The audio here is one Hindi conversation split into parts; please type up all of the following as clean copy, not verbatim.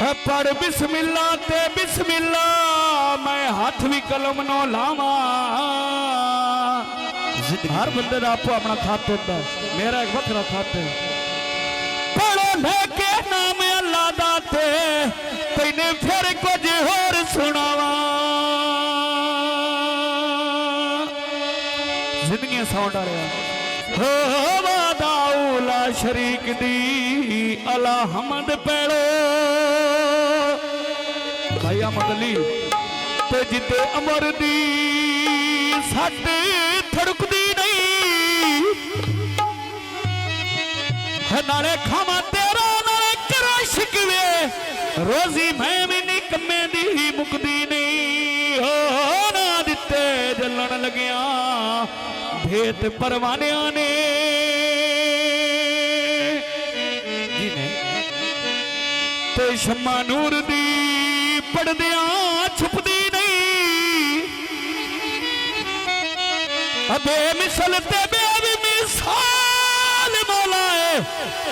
पढ़ बिस्मिल्ला ते बिस्मिल्ला मैं हाथ भी कलम नो लावा। हर बंदे का आपो अपना खत होता है, मेरा एक वखरा खत है। पढ़ो लेके नाम अल्लाह दाते तेने फिर कुछ होर सुनावा। जिंदगी सौ डालिया हो वादाउला शरीक दी अला हमद पैड़ो भाई अहमद अली ते जिते अमर दी साडे थड़कदी नहीं है। नाले खावा तेरा नाले करा शिकवे रोजी मैं भी निकम्मे दी मुकदी नहीं हो। ना दिते जलन लगिया भेत परवानिया ने ते शम्मा नूर दी पढ़दिया छुपदी नहीं। अबे मिसल ते बेमिसाल मौला है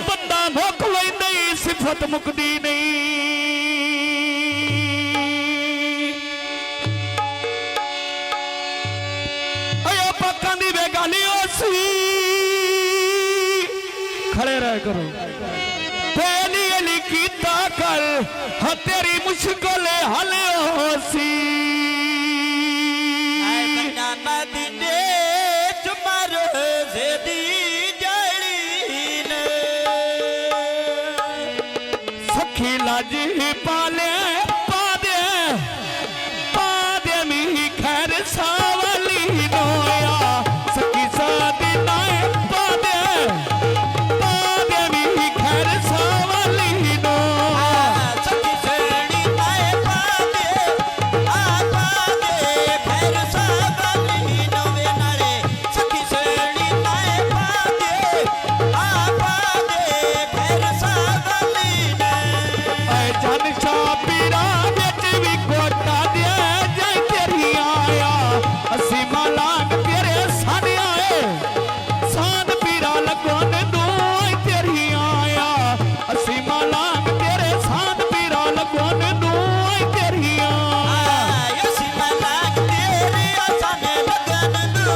बंदा मुक लैंदा सिफत मुकदी नहीं। अयो पक्कां दी बेगाली सी खड़े रह करो पहली अली कीता कल हाँ तेरी मुश्किल हल होसी। सखी लाज पाले पादे मी खैर सावली नोया सखी सादी नाए पादे मी खैर सावली नो। सखी सेड़ी नाए पादे खैर सावली नो वे नाले सखी सेड़ी नाए पादे खैर सावली ने। जन शाह पीरा बिच भी कोटा दिया जय तेरी आया असी मलांग तेरे साने आए साध पीरा लगोन दो तेरी आया असी मलांग तेरे साध पीरा लगोन दो तेरी आया असी मलांग तेरे साने लगन दो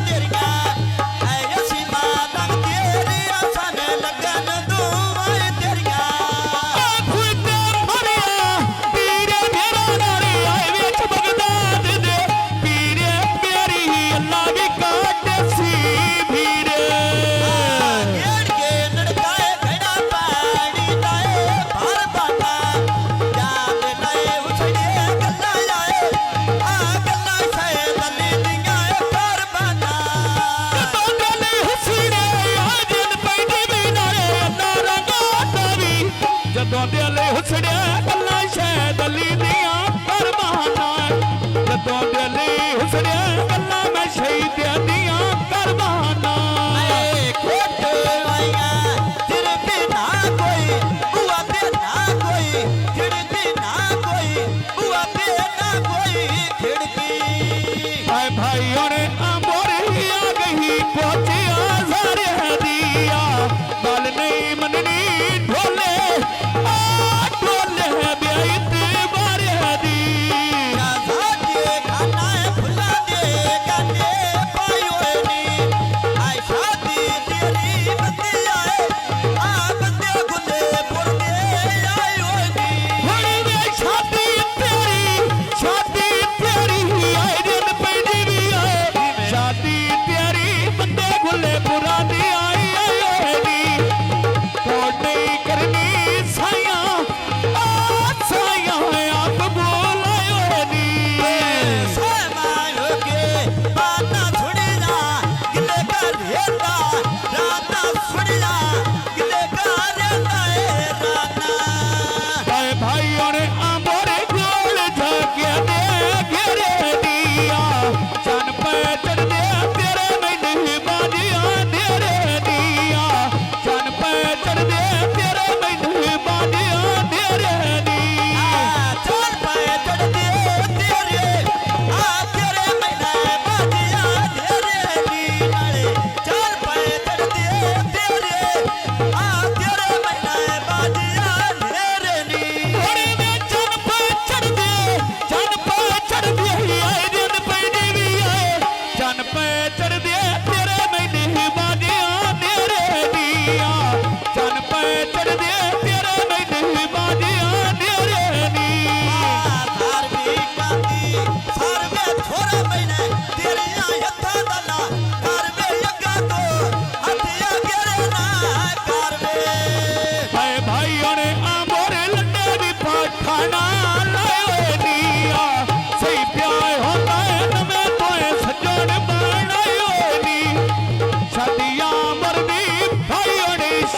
तेरिया असी मलांग तेरे साने लगन दो तेरिया। जदों दिल हुसड़े गल्ला शैद अली दिया कुर्बाना जदों दिल हुसड़े गल्ला मैं शहीद दिया कुर्बाना। खोट आया तेर पे ना कोई बुआ पे ना कोई खिड़की ना कोई बुआ पे ना कोई खिड़की। भाई भाइयों ने मोरी आ गई पहुंचे आज़ार है दिया बाल नहीं मननी ढोले ढोले है ब्याई ते बार है दी। खाना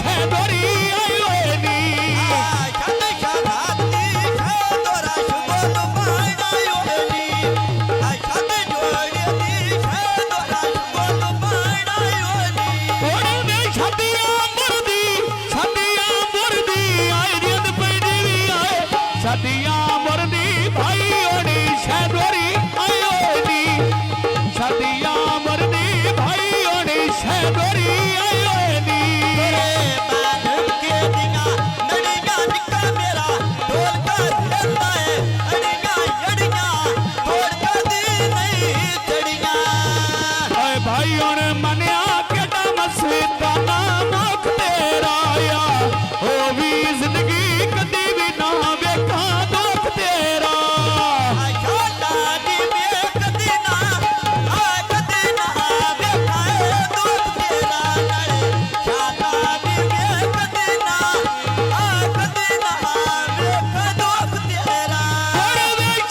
शहदोरी आए होए नी थोड़ी वे शादियां मुर्दी आए रिंद पैदी भी आए शादियां मुर्दी भाई होनी शहदोरी आए होए नी शादियां मुर्दी भाई होनी शहदोरी आए होए नी ओए भाई हुण मनिया केड़ा मसीताना मुख तेरा आ ओ भी जिंदगी कदी भी ना वेखा दुख तेरा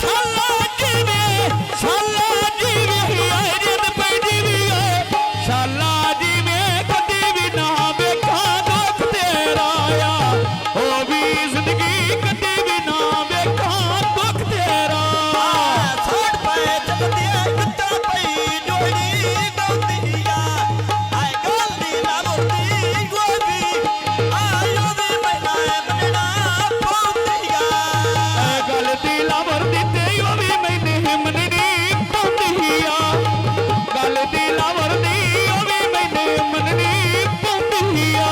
थोड़े वे शाला जीवे आए रिंद पैदी भी आए शाला जीवे कदी भी ना वेखा दुख तेरा आ ओ भी जिंदगी कदी भी ना वेखा दुख तेरा गल दिला वरदी ते ओ भी मैंने मननी पौंदी आ गल दिला वरदी ओ भी मैंने मननी पौंदी आ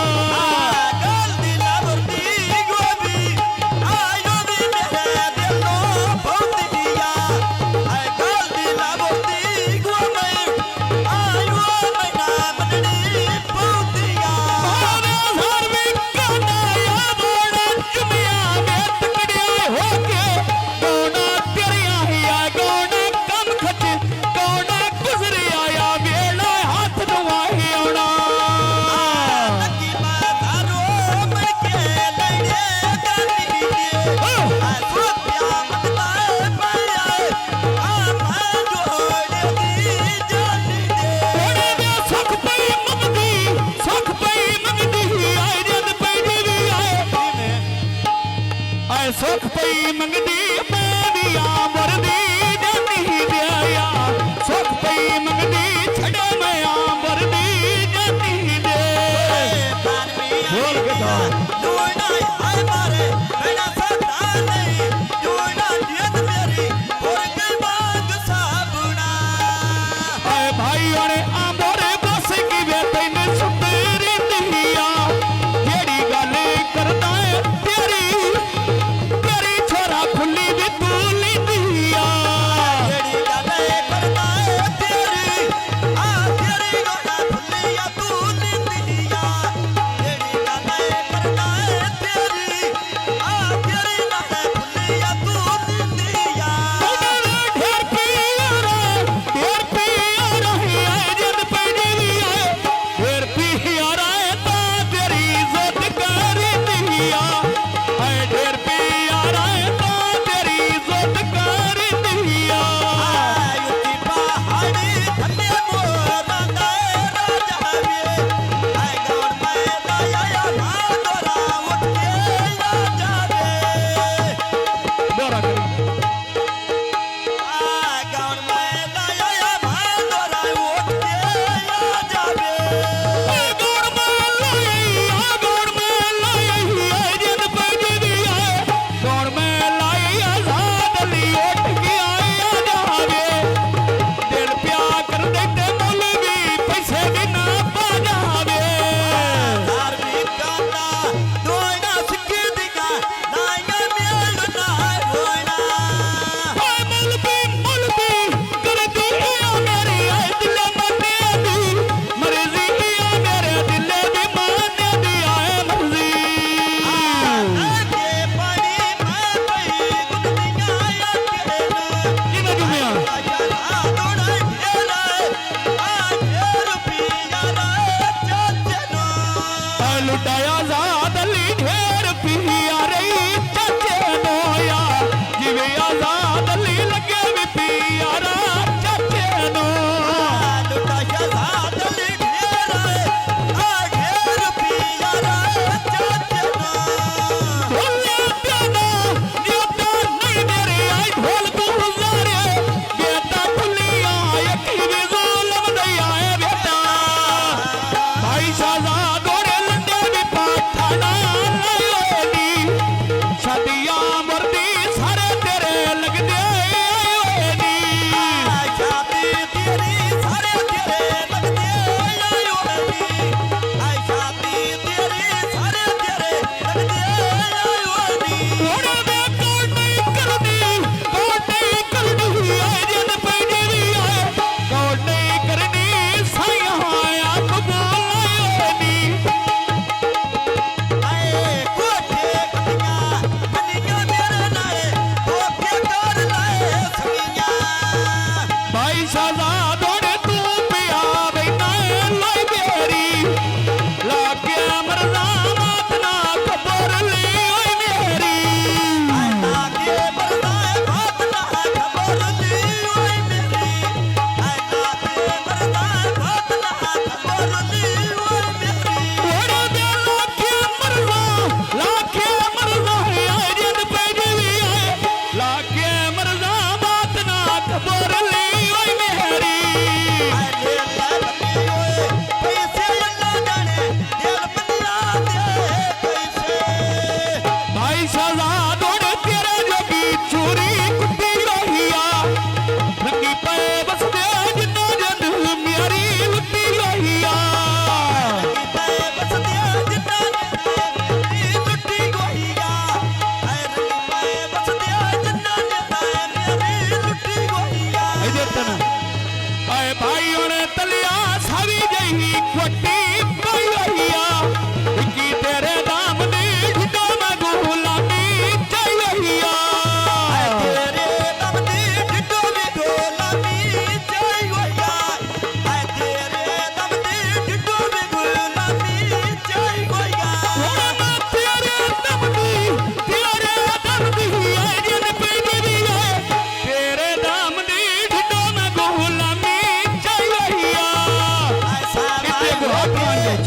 भावे हर विकाना या बोड़ा चुमिया में तकड़िया होके गोना तेरिया हिया गोना कम खच गोना गुजरिया या वेला हाथ दवाही आउणा थोड़े वे सुख पई मंगदी आए रिंद पैदी भी आए सुख पई मंगदी पैदिया मरदी जानी दिया सुख पई मंगदी छड़े मैं मरदी जानी दे बोल के था आए भाई और आंबोरे बस की वे तैने सुंदरी दिया जेड़ी गल करदा है तेरी छोरा खुली भी तू लिंदिया ढेर पियारा है आए रिंद पैदी भी आए ढेर पियारा है ता तेरी इज्जत कर दिया आए ढेर पियारा है ता तेरी इज्जत कर दिया दोरा करी गौड़ में लाई आए रिंद पैदी भी आए गौड़ में लाई आजाद अली उठ के आए जावे दिल प्या कर देते मुल भी पैसे भी ना पा जावे मुल भी कर दी मेरी आए दिल मने दी मर्जी मेरे दिल भी माने दी आए मर्जी किने जुमिया लुटाया आजाद अली ढेर पिया रही चाचे नोया जिवे आजाद अली लगे भी पियारा चाचे नो ढेर पिया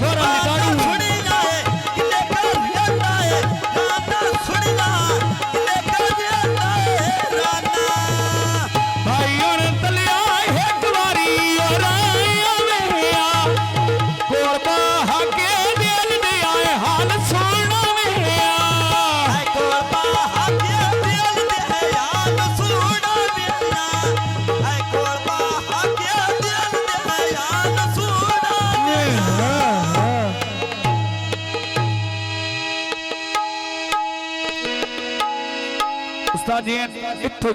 छोरा निकालू सुनी जाए किले कर जाता है राना सुनी जा किले कर जाता है राना भाई उन तलिया एक बारी और आया मेया कोरबा हके दिल दे आए हाल सुना मेया है कोरबा हाके दिल दे याद सुना मेरा है कोरबा हाके दिल दे याद सुना मेरा उस्ताद जी इत्थों